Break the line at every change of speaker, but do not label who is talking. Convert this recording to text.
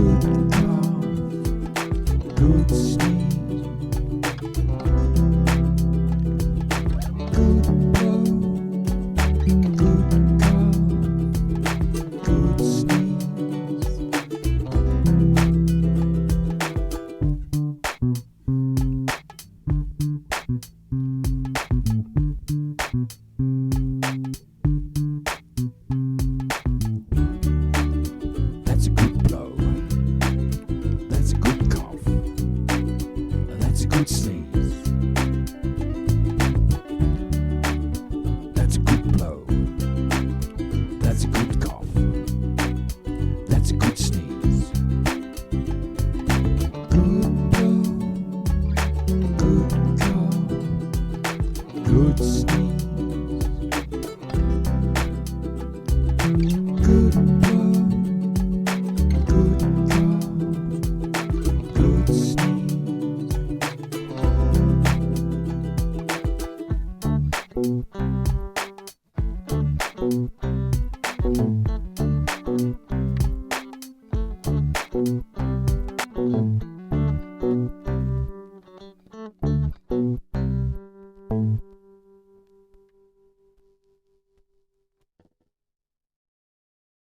Good cough, good sneeze, good blow, good cough, good sneeze. That's a good blow. That's a good cough. That's a good sneeze. That's a good blow. That's a good cough. That's a good sneeze. Good blow. Good cough. Good sneeze. Good blow. Good cough. Good sneeze.